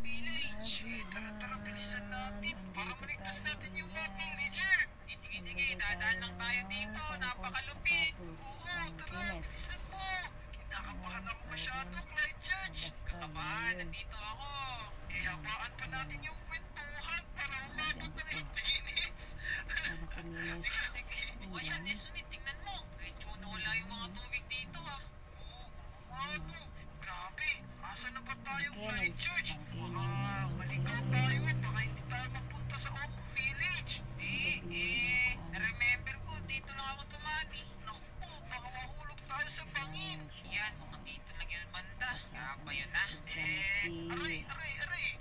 village. Tara, bilisan natin. Baka maligtas natin yung mga villager. Sige, dadaan lang tayo dito. Napakalupit. Oo, tara, bilisan mo. Kinakabahan ako masyado, Clyde Church. Kakabahan, nandito ako. Habaan pa natin yung kwentuhan para umabot ng 8 minutes. Sige. O yan, Sunit, tingnan mo. Medyo nawala yung mga tubig dito Oo, ano? Grabe. Asa na ba tayo, Clyde Church? Baka maligaw tayo. Baka hindi tayo mapunta sa Oak Village. Na-remember ko, dito lang ako tumani. Naku po, baka mahulog tayo sa bangin. Yan, mukhang dito lang yung banda. Kaya pa yun aray.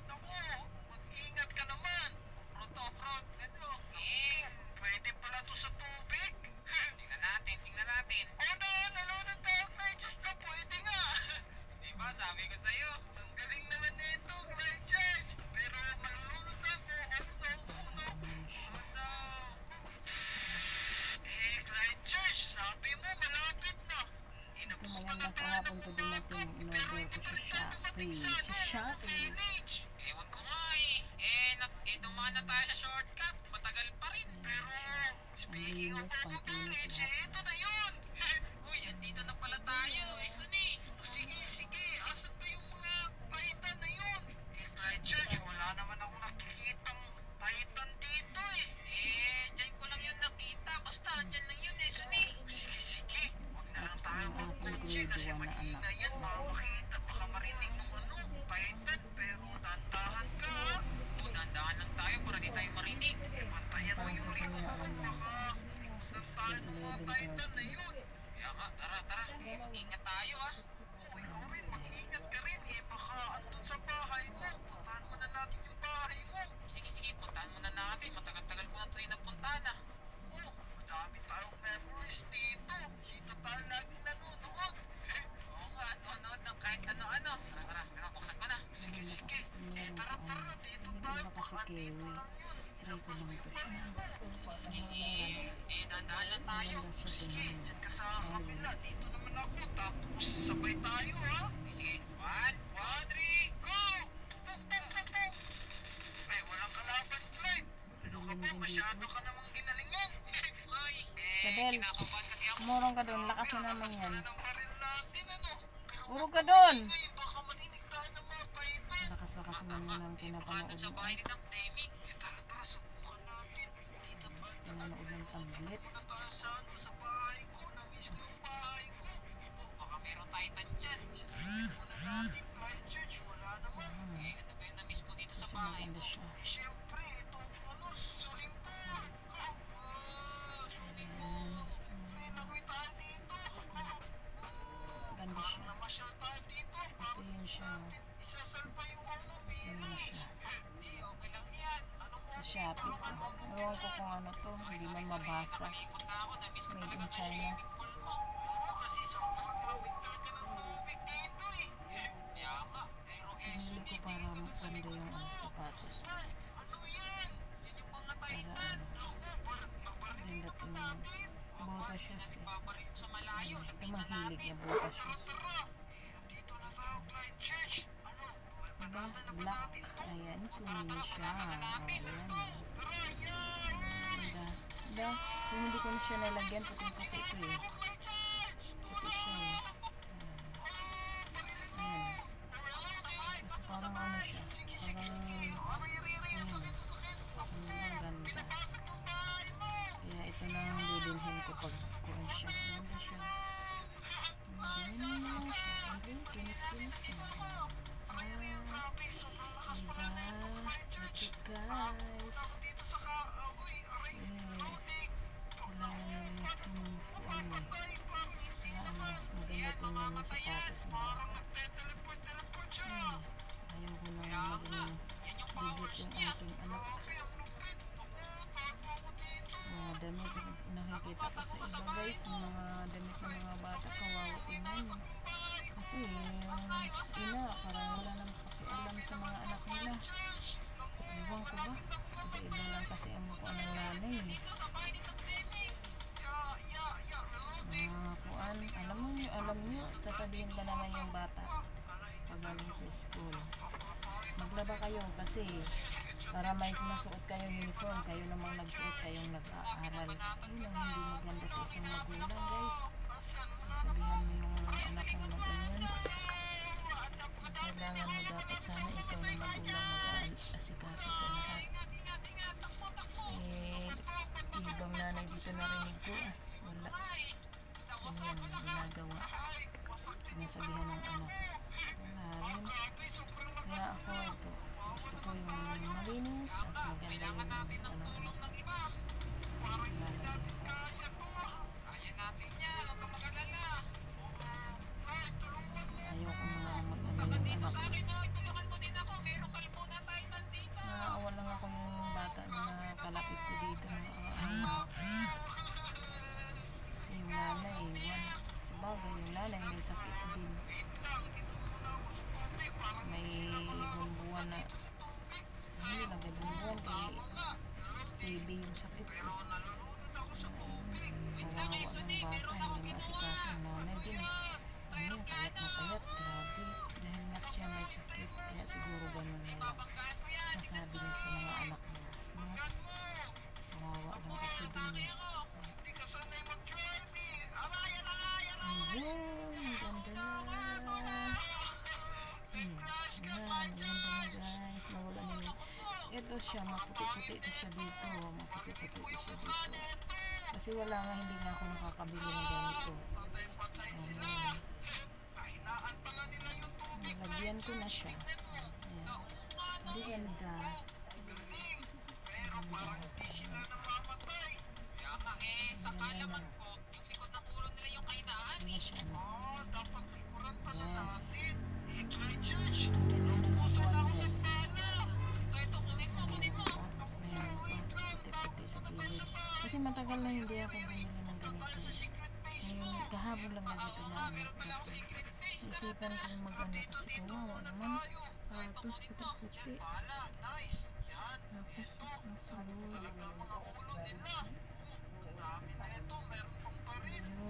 Naku, mag-ingat ka naman. Off-road. Ano? Pwede pala to sa tubig. Tingnan natin. Nalunod tayo, Clyde Church na pwede nga. Diba, sabi ko sa'yo. Ang galing naman nito, Clyde Church. Pero malulunod ako. Oh no. Clyde Church, sabi mo malapit na. Inabutan na tayo ng umagap. Pero hindi pa rin tayo dumating sa village. Ewan ko nga dumaan na tayo sa shortcut. Matagal pa rin. Pero, speaking of Oak Village, ito na yun. Uy, andito na pala tayo. Sunny. Sige. Asan ba yung mga Titan na yun? Clyde Church, wala naman ako nakikitang Titan dito dyan ko lang yun nakita. Basta, andyan lang yun Sunny. Sige. Huwag na lang tayo magkotse kasi mag-iingay yan. Baka makita, baka marinig ng Titan. Pero, dandahan ka dandahan lang tayo para di tayo marinig. Bantayan mo yung likod ko. Baka likod na tayo ng mga Titan na yun. Kaya nga, tara. Mag-ingat tayo ikaw rin, mag-ingat ka rin baka andun sa bahay mo. Puntahan mo na natin yung bahay mo. Sige, puntahan mo na natin. Matagal-tagal ko na ito napuntahan madami tayong memories dito. Dito tayo laging nanonood. Oo nga, nanonood ng kahit ano-ano. Tara, buksan ko na. Sige. Tara, dito tayo. Baka dito lang yun. Ilabas mo yung baril mo. Sige, dahan-dahan lang tayo. Sige, dyan ka sa kabila. Dito naman ako. Tapos sabay tayo Sige, 1, 2, 3, go! Pum! Ay, walang kalaban, Clyde. Ano ka ba? Masyado ka namang ginalingan. Kinakabahan kasi ako. Murong ka doon, lakas na naman yan. Ng baril natin, Murong ka doon! Baka maninig tayo ng mga Titan. Lakas naman yan ang pinapanood. Sa bahay ni Doc Demi. Tara, subukan natin. Dito tayo pinanood ng tablet. Muna tayo sa bahay ko. Na-miss ko yung bahay ko. Baka meron Titan dyan. Muna natin, Clyde Church. Wala naman. Ano ba yung na-miss mo dito sa bahay mo? Siyempre, itong swimming pool. Swimming pool. Langoy tayo dito. Ganda siya. Namasyal tayo dito. Parang natin isasalpa yung village. Okay lang yan. Sa Shopee to. Ewan ko kung ano to. Hindi man mabasa. Made in China. Kasi sobrang lamig talaga ng tubig dito Kaya nga, Pinili ko para maganda yung sapatos. Ano yan? Yan yung mga Titan. Ganda tingnan. Bota shoes Babaril sa malayo. Ito mahilig niya bota shoes. Dito na tayo, Clyde Church. Diba? Black. Ayan, kunin siya. Ayan. Ganda. Diba? Kung hindi ko na siya nalagyan, puting-puti ito Puti siya Ayan. Kasi parang ano siya. Ganda. Kaya ito na ang dudinhin ko pag kunin siya. Ganda siya. Ganda siya. Kinis-kinis na. Diba? Ito guys. Wala maganda tingnan yung sapatos na. Ayaw ko na maging bigit yung aking anak. Mga damit nakikita ko sa iba guys, yung mga damit ng mga bata, kawawa tingnan. Kasi yung ina parang wala nang pakialam sa mga anak nila. Ewan ko ba? Iba lang kasi ang mukha ng nanay. Mga kuan, alam nyo, sasabihin ba naman yung bata pag galing sa school, maglaba ba kayo? Kasi para may masuot kayong uniform, kayo namang nagsuot, kayong nag-aaral. Yun ang hindi maganda sa isang magulang, guys. Sabihan mo yung anak mo na ganyan. Kailangan mo dapat sana ikaw na magulang mag-aasikaso sa lahat. Ibang nanay dito narinig ko, wala. Ganyan, ginagawa. Sinasabihan ng anak. Wala rin. Kaya ako ito, gusto ko yung malinis at maganda yung anak-anak. Ayoko na mag-ano yung anak ko. Naawa lang ako yung bata na kalapit ko dito na kasi yung nanay, sabagay yung nanay may sakit din. May bumbuan na hindi lang may bumbuan kay TB yung sakit ko. Kawawa ng bata, hindi maasikaso yung nanay din. Payat na payat, grabe. Dahil mas siya may sakit, kaya siguro ganun na lang masabi niya sa mga anak niya. Kawawa lang kasi din. Ayun, ganda na. Ganda na guys, nawala na yun. Ito siya, maputi-puti ito siya dito. Maputi-puti ito siya dito. Kasi wala nga, hindi nga ako nakakabili ng ganito. Nilagyan ko na siya. Ayan. Hindi ganda. Kasi matagal na hindi ako bumili ng ganito. Ngayon, kahapon lang kasi ito namin. Isipan ko mag-ano kasi kawawa naman. Tapos puti-puti. Tapos nakalo.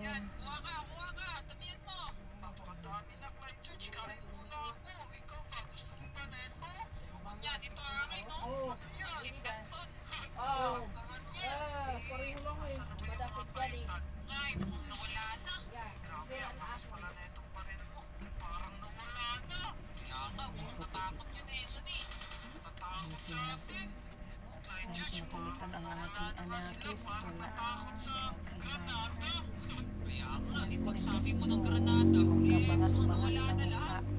Ayun. Kahit napalitan ang aking anakis, wala. Kailangan. Pagsabi mo ng Granada, kabangas-bangas ng mukha.